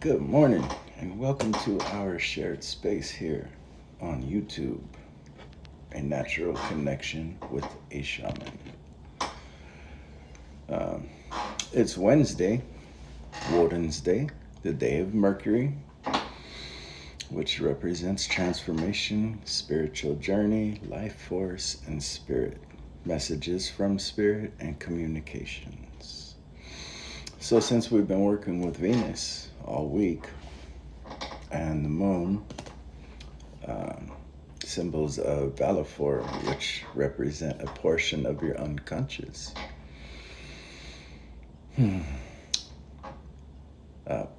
Good morning, and welcome to our shared space here on YouTube, a natural connection with a shaman. Um, it's Wednesday, Wednesday, the day of Mercury, which represents transformation, spiritual journey, life force, and spirit. Messages from spirit and communications. So, since we've been working with Venus all week and the moon, um, symbols of Valifor, which represent a portion of your unconscious. We're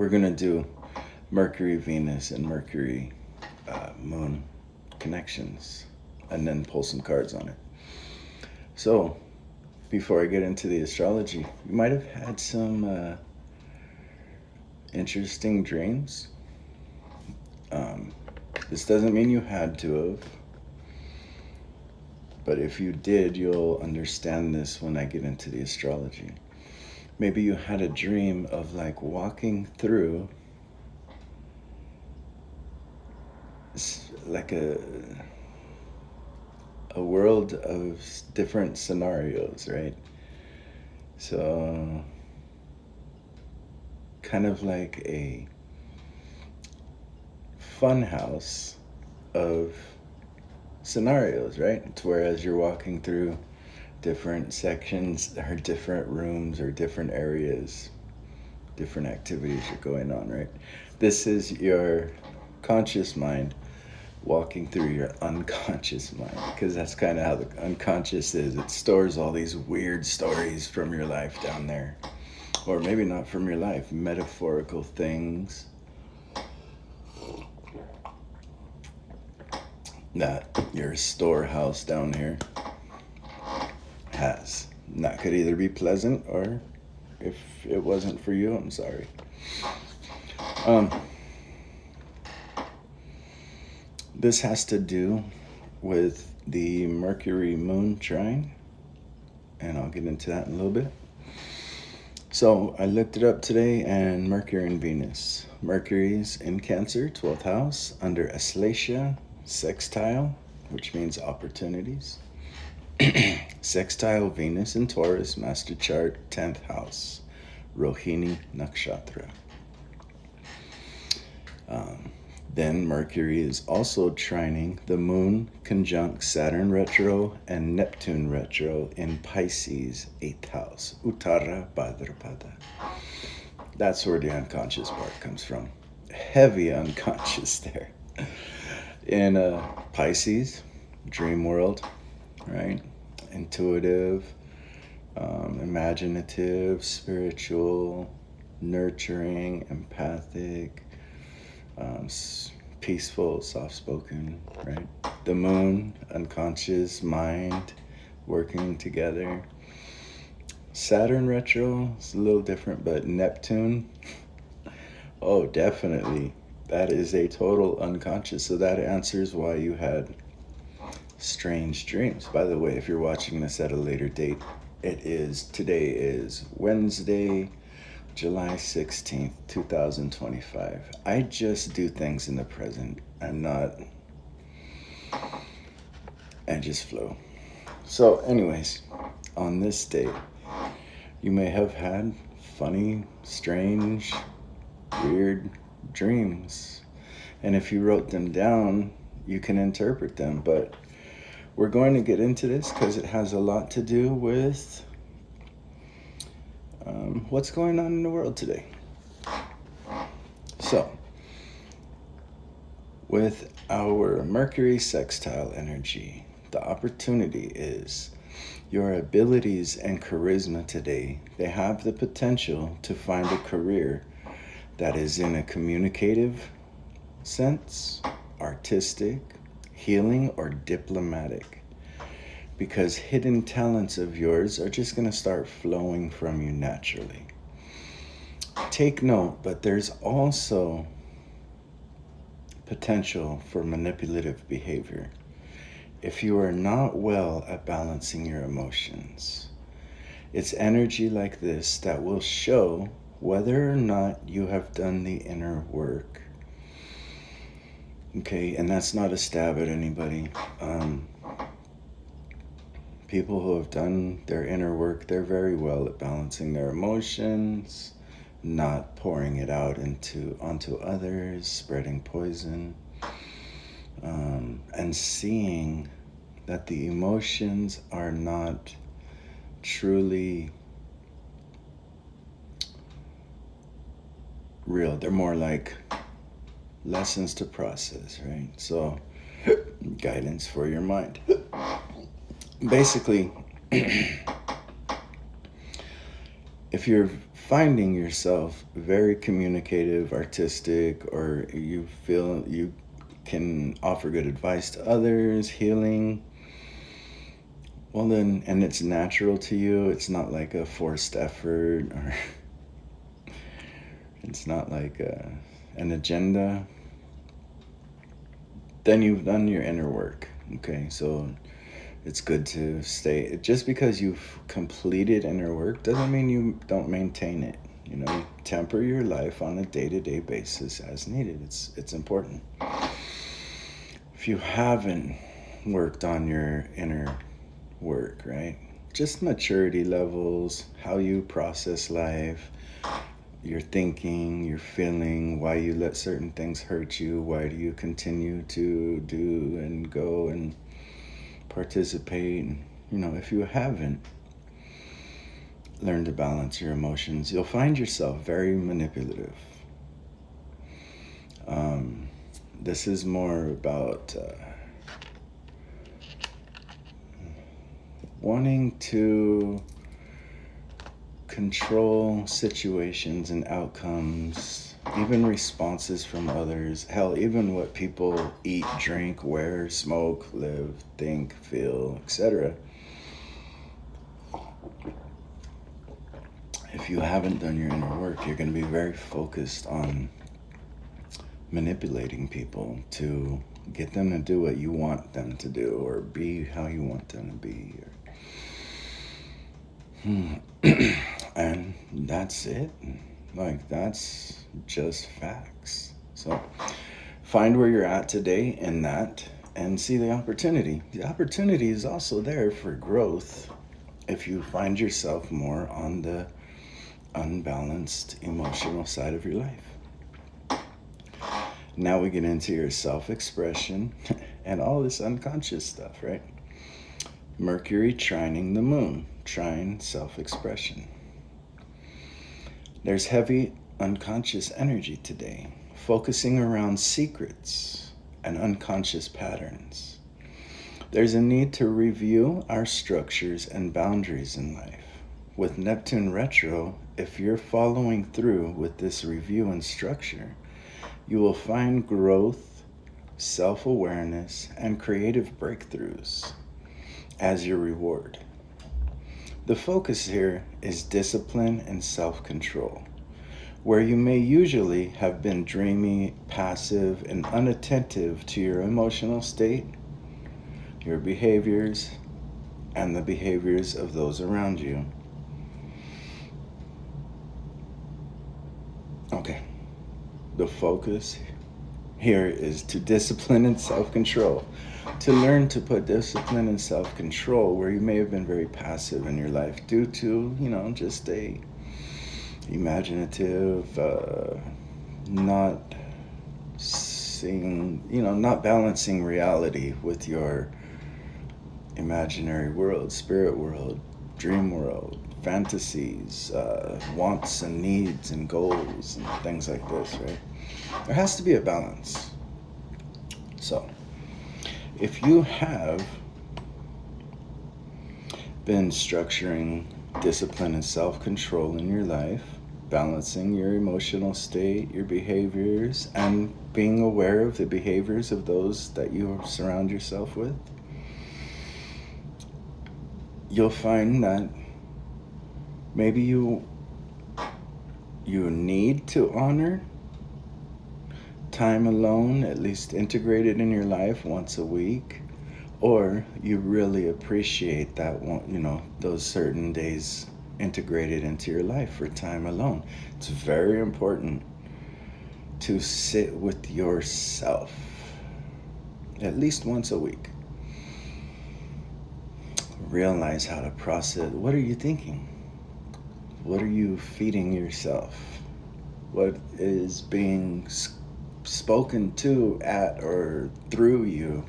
going to do Mercury, Venus, and Mercury, Moon connections, and then pull some cards on it. So, before I get into the astrology, you might have had some interesting dreams. This doesn't mean you had to have, but if you did, you'll understand this when I get into the astrology. Maybe you had a dream of like walking through like a world of different scenarios, right? So kind of like a fun house of scenarios, right? It's whereas you're walking through different sections or different rooms or different areas, different activities are going on, right? This is your conscious mind walking through your unconscious mind, because that's kind of how the unconscious is. It stores all these weird stories from your life down there, or maybe not from your life, metaphorical things that your storehouse down here has. And that could either be pleasant, or if it wasn't for you, I'm sorry. This has to do with the Mercury Moon trine, and I'll get into that in a little bit. So I looked it up today, and Mercury and Venus. Mercury's in Cancer, 12th house, under Aslacia, sextile, which means opportunities. Sextile Venus in Taurus, master chart, 10th house, Rohini Nakshatra. Then Mercury is also trining the Moon conjunct Saturn retro and Neptune retro in Pisces, 8th house, Uttara Bhadrapada. That's where the unconscious part comes from. Heavy unconscious there. In Pisces, dream world, right? Intuitive, imaginative, spiritual, nurturing, empathic, peaceful, soft-spoken, right? The moon, unconscious, mind, working together. Saturn retro is a little different, but Neptune, oh, definitely. That is a total unconscious. So that answers why you had strange dreams. By the way, if you're watching this at a later date, today is Wednesday, July 16th, 2025. I just do things in the present. I just flow. So anyways, on this day, you may have had funny, strange, weird dreams. And if you wrote them down, you can interpret them. But we're going to get into this because it has a lot to do with what's going on in the world today. So, with our Mercury sextile energy, the opportunity is your abilities and charisma today. They have the potential to find a career that is in a communicative sense, artistic, healing, or diplomatic. Because hidden talents of yours are just going to start flowing from you naturally. Take note, but there's also potential for manipulative behavior if you are not well at balancing your emotions. It's energy like this that will show whether or not you have done the inner work. Okay, and that's not a stab at anybody. People who have done their inner work, they're very well at balancing their emotions, not pouring it out onto others, spreading poison, and seeing that the emotions are not truly real. They're more like lessons to process, right? So, guidance for your mind. Basically, if you're finding yourself very communicative, artistic, or you feel you can offer good advice to others, healing, well then, and it's natural to you, it's not like a forced effort, or it's not like an agenda, then you've done your inner work. Okay, so it's good to stay. Just because you've completed inner work doesn't mean you don't maintain it. You know, temper your life on a day-to-day basis as needed. It's important. If you haven't worked on your inner work, right? Just maturity levels, how you process life, your thinking, your feeling, why you let certain things hurt you, why do you continue to do and go and participate. You know, if you haven't learned to balance your emotions, you'll find yourself very manipulative. This is more about wanting to control situations and outcomes, even responses from others. Hell, even what people eat, drink, wear, smoke, live, think, feel, etc. If you haven't done your inner work, you're going to be very focused on manipulating people to get them to do what you want them to do, or be how you want them to be. And that's it. Like, that's just facts. So find where you're at today in that and see the opportunity. The opportunity is also there for growth if you find yourself more on the unbalanced emotional side of your life. Now we get into your self-expression and all this unconscious stuff, right? Mercury trining the moon, trine self-expression. There's heavy unconscious energy today, focusing around secrets and unconscious patterns. There's a need to review our structures and boundaries in life. With Neptune retro, if you're following through with this review and structure, you will find growth, self-awareness, and creative breakthroughs as your reward. The focus here is discipline and self-control. Where you may usually have been dreamy, passive, and unattentive to your emotional state, your behaviors, and the behaviors of those around you. Okay. The focus here is to discipline and self-control. To learn to put discipline and self-control where you may have been very passive in your life due to, just a imaginative, not seeing, not balancing reality with your imaginary world, spirit world, dream world, fantasies, wants and needs and goals and things like this, right? There has to be a balance. So, if you have been structuring discipline and self-control in your life, balancing your emotional state, your behaviors, and being aware of the behaviors of those that you surround yourself with, you'll find that maybe you need to honor time alone, at least integrated in your life once a week, or you really appreciate that one, those certain days integrate it into your life for time alone. It's very important to sit with yourself at least once a week. Realize how to process. What are you thinking? What are you feeding yourself? What is being spoken to, at, or through you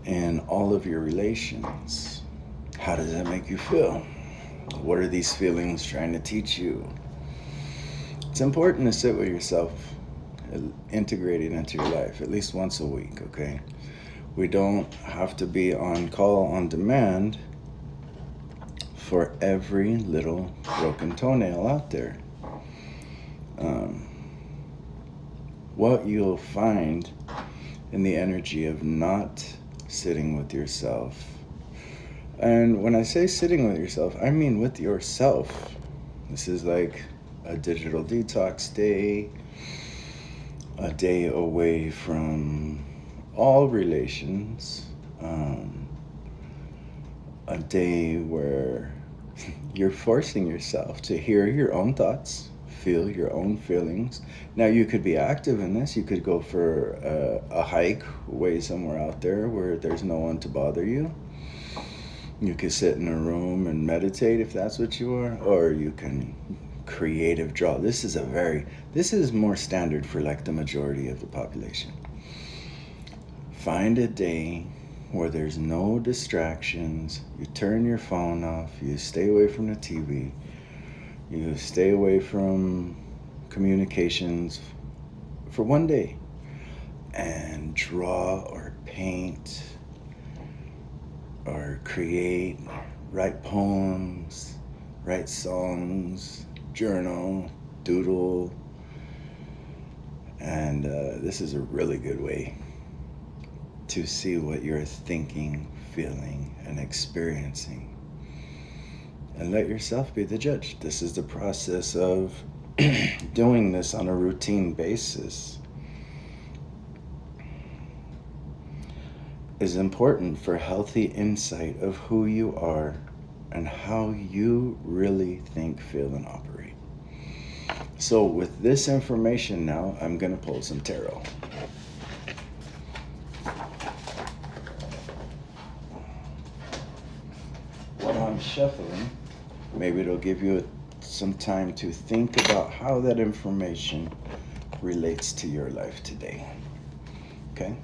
in all of your relations? How does that make you feel? What are these feelings trying to teach you? It's important to sit with yourself, integrate it into your life at least once a week, okay? We don't have to be on call on demand for every little broken toenail out there. What you'll find in the energy of not sitting with yourself, and when I say sitting with yourself, I mean with yourself. This is like a digital detox day, a day away from all relations, a day where you're forcing yourself to hear your own thoughts, feel your own feelings. Now, you could be active in this. You could go for a hike way somewhere out there where there's no one to bother you. You could sit in a room and meditate if that's what you are, or you can creative draw. This is more standard for like the majority of the population. Find a day where there's no distractions. You turn your phone off. You stay away from the TV. You stay away from communications for one day, and draw or paint or create, write poems, write songs, journal, doodle. And this is a really good way to see what you're thinking, feeling, and experiencing. And let yourself be the judge. This is the process of doing this on a routine basis. Is important for healthy insight of who you are and how you really think, feel, and operate. So with this information now, I'm going to pull some tarot. While I'm shuffling, maybe it'll give you some time to think about how that information relates to your life today. Okay?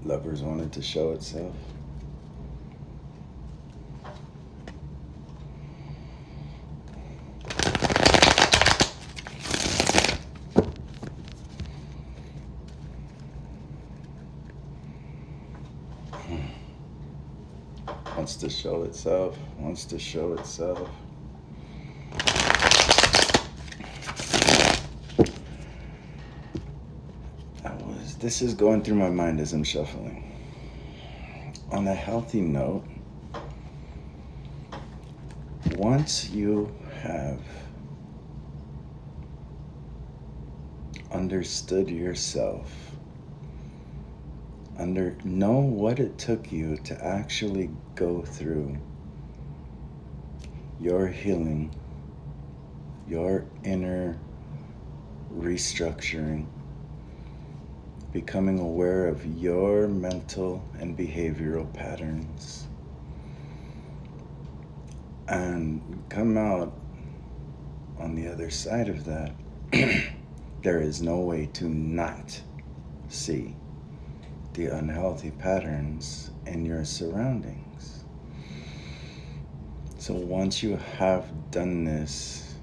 Lovers wanted to show itself. Wants to show itself, wants to show itself. This is going through my mind as I'm shuffling. On a healthy note, once you have understood yourself, know what it took you to actually go through your healing, your inner restructuring, becoming aware of your mental and behavioral patterns, and come out on the other side of that, there is no way to not see the unhealthy patterns in your surroundings. So once you have done this,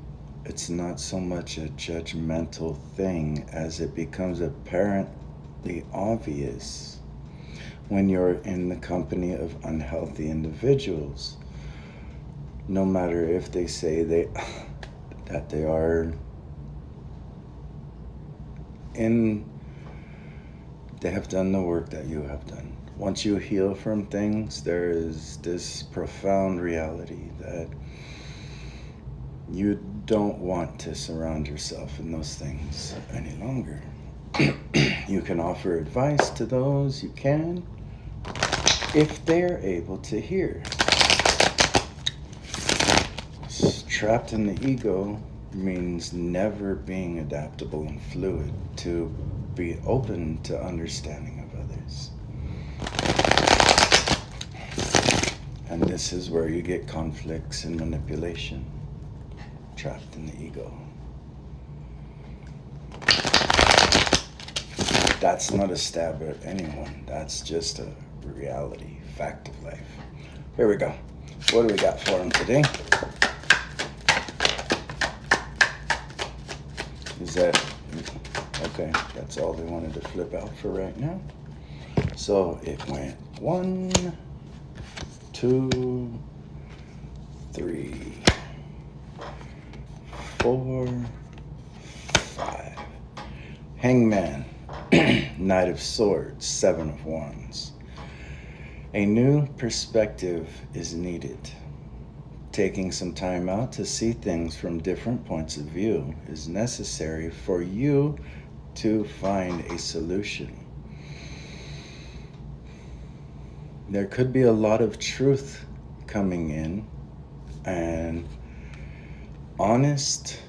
it's not so much a judgmental thing as it becomes apparently obvious when you're in the company of unhealthy individuals. No matter if they say that they are they have done the work that you have done, once you heal from things, there is this profound reality that you don't want to surround yourself in those things any longer. You can offer advice to those you can, if they're able to hear. Trapped in the ego means never being adaptable and fluid to be open to understanding of others. And this is where you get conflicts and manipulation. Trapped in the ego. That's not a stab at anyone. That's just a reality, fact of life. Here we go. What do we got for them today? Is that okay? That's all they wanted to flip out for right now. So it went 1, 2, 3, 4, 5. Hangman, Knight of Swords, 7 of Wands. A new perspective is needed. Taking some time out to see things from different points of view is necessary for you to find a solution. There could be a lot of truth coming in and honest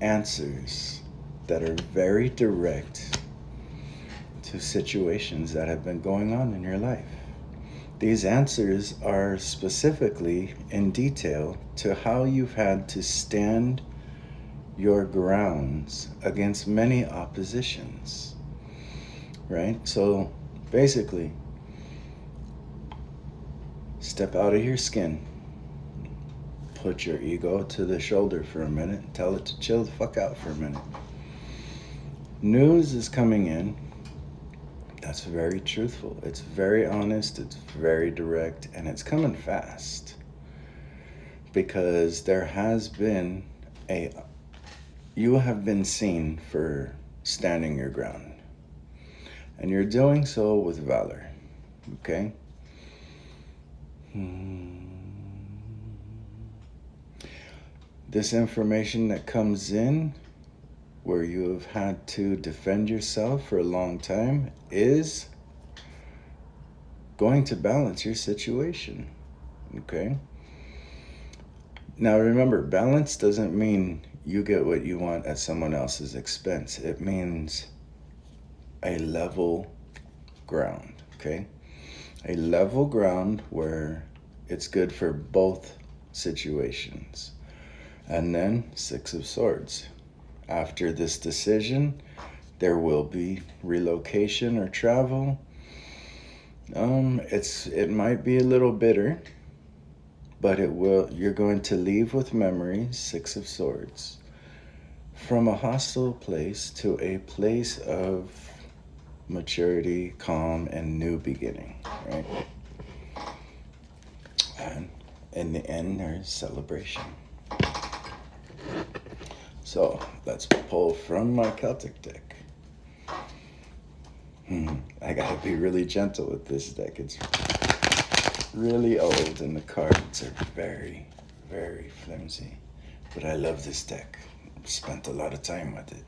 answers that are very direct to situations that have been going on in your life. These answers are specifically in detail to how you've had to stand your grounds against many oppositions, right? So basically, step out of your skin, put your ego to the shoulder for a minute, and tell it to chill the fuck out for a minute. News is coming in. That's very truthful. It's very honest, it's very direct, and it's coming fast. Because there has been you have been seen for standing your ground. And you're doing so with valor, okay? This information that comes in where you have had to defend yourself for a long time is going to balance your situation, okay? Now remember, balance doesn't mean you get what you want at someone else's expense. It means a level ground, okay? A level ground where it's good for both situations. And then 6 of Swords. After this decision, there will be relocation or travel. It might be a little bitter, but you're going to leave with memories, 6 of Swords, from a hostile place to a place of maturity, calm, and new beginning, right? And in the end, there's celebration. So let's pull from my Celtic deck. I gotta be really gentle with this deck. It's really old and the cards are very, very flimsy. But I love this deck. I've spent a lot of time with it.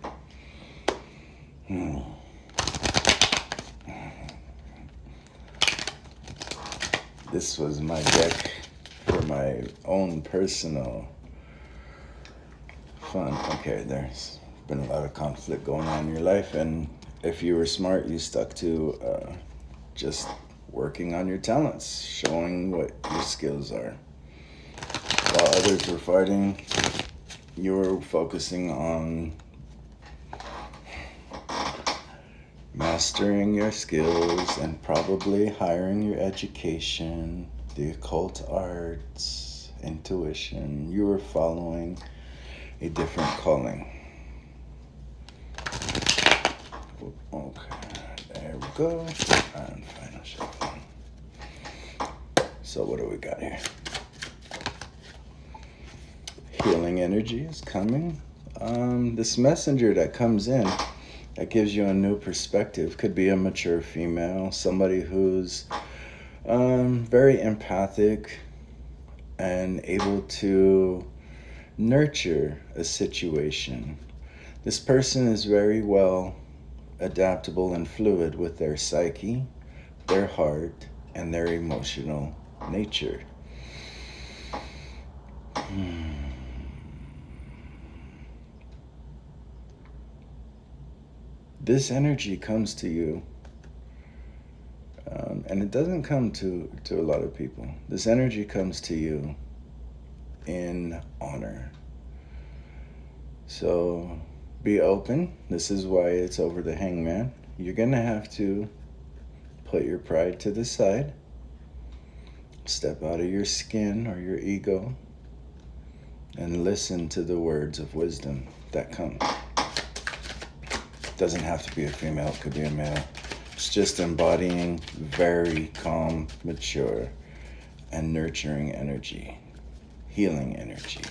This was my deck for my own personal fun. Okay, there's been a lot of conflict going on in your life, and if you were smart, you stuck to just working on your talents, showing what your skills are. While others were fighting, you were focusing on mastering your skills and probably hiring your education, the occult arts, intuition. You were following a different calling. Okay, there we go. And final shuffle. So what do we got here? Healing energy is coming. This messenger that comes in that gives you a new perspective. Could be a mature female, somebody who's very empathic and able to nurture a situation. This person is very well adaptable and fluid with their psyche, their heart, and their emotional nature. This energy comes to you, and it doesn't come to a lot of people. This energy comes to you in honor. So be open. This is why it's over the hangman. You're going to have to put your pride to the side, step out of your skin or your ego, and listen to the words of wisdom that come. It doesn't have to be a female, it could be a male. It's just embodying very calm, mature, and nurturing energy, healing energy.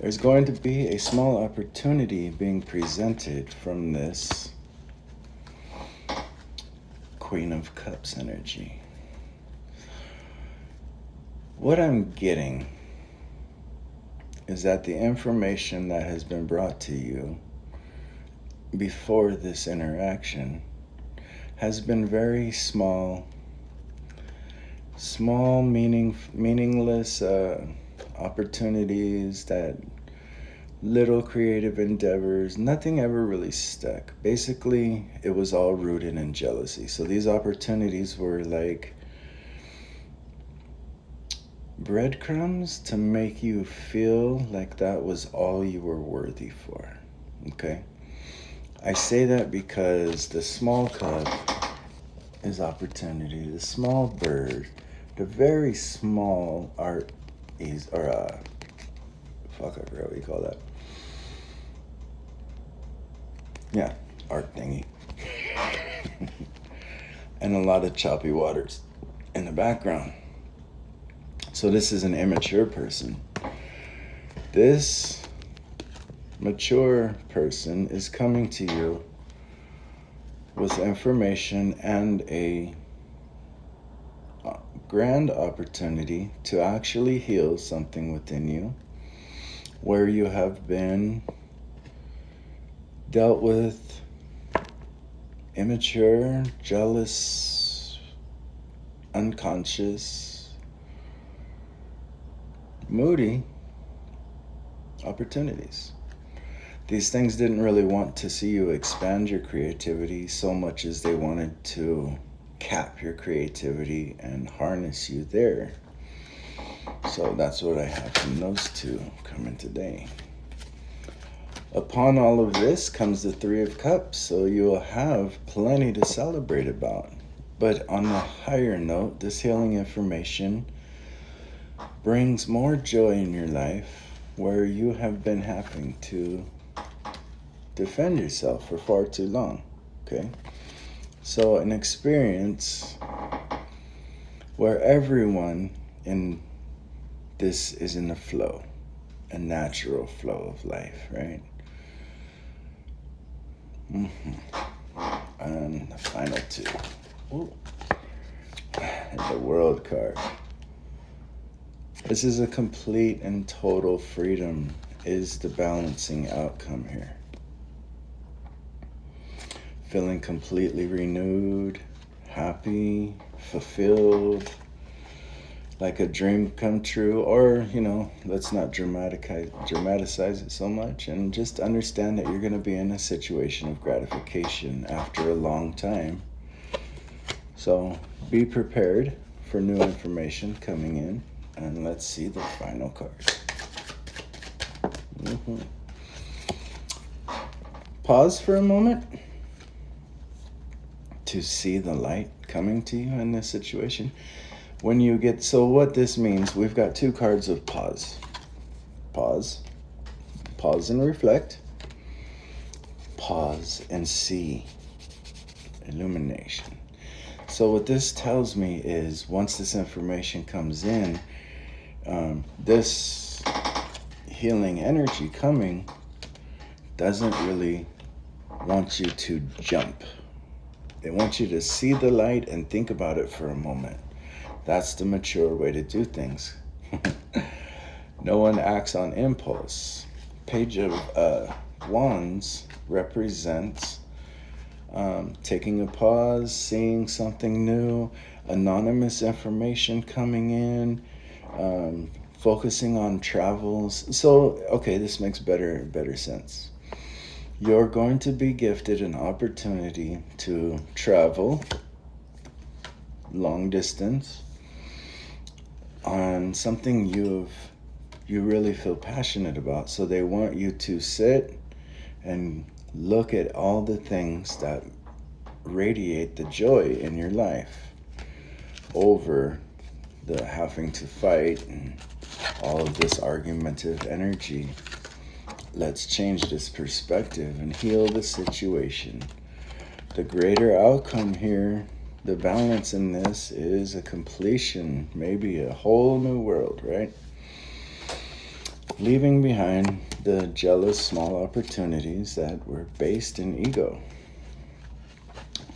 There's going to be a small opportunity being presented from this Queen of Cups energy. What I'm getting is that the information that has been brought to you before this interaction has been very small, meaningless opportunities, that little creative endeavors. Nothing ever really stuck. Basically, it was all rooted in jealousy. So these opportunities were like breadcrumbs to make you feel like that was all you were worthy for. Okay? I say that because the small cup is opportunity. The small bird, the very small art is, or fuck, I forgot what you call that. Yeah, art thingy. And a lot of choppy waters in the background. So this is an immature person. This mature person is coming to you with information and a grand opportunity to actually heal something within you where you have been dealt with immature, jealous, unconscious, moody opportunities. These things didn't really want to see you expand your creativity so much as they wanted to cap your creativity and harness you there. So that's what I have from those two coming today. Upon all of this comes the Three of Cups, so you will have plenty to celebrate about. But on a higher note, this healing information brings more joy in your life where you have been having to defend yourself for far too long, okay? So an experience where everyone in this is in the flow, a natural flow of life, right? And the final two. Ooh. The World card. This is a complete and total freedom is the balancing outcome here. Feeling completely renewed, happy, fulfilled, like a dream come true, or, let's not dramatize it so much, and just understand that you're going to be in a situation of gratification after a long time. So be prepared for new information coming in, and let's see the final card. Pause for a moment to see the light coming to you in this situation. So what this means, we've got two cards of pause. Pause and reflect. Pause and see. Illumination. So what this tells me is once this information comes in, this healing energy coming doesn't really want you to jump. It wants you to see the light and think about it for a moment. That's the mature way to do things. No one acts on impulse. Page of Wands represents taking a pause, seeing something new, anonymous information coming in, focusing on travels. So, okay, this makes better sense. You're going to be gifted an opportunity to travel long distance on something you really feel passionate about. So they want you to sit and look at all the things that radiate the joy in your life over the having to fight and all of this argumentative energy. Let's change this perspective and heal the situation. The greater outcome here, the balance in this, is a completion, maybe a whole new world, right? Leaving behind the jealous small opportunities that were based in ego,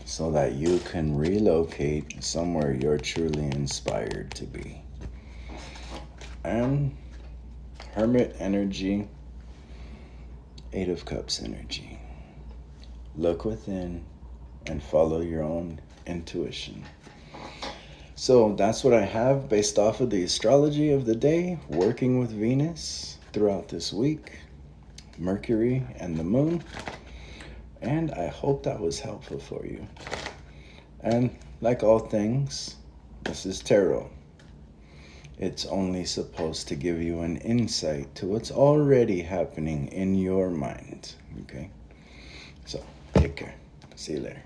so that you can relocate somewhere you're truly inspired to be. And Hermit energy, Eight of Cups energy. Look within and follow your own intuition. So that's what I have based off of the astrology of the day, working with Venus throughout this week, Mercury and the moon. And I hope that was helpful for you. And like all things, this is tarot. It's only supposed to give you an insight to what's already happening in your mind. Okay? So, take care. See you later.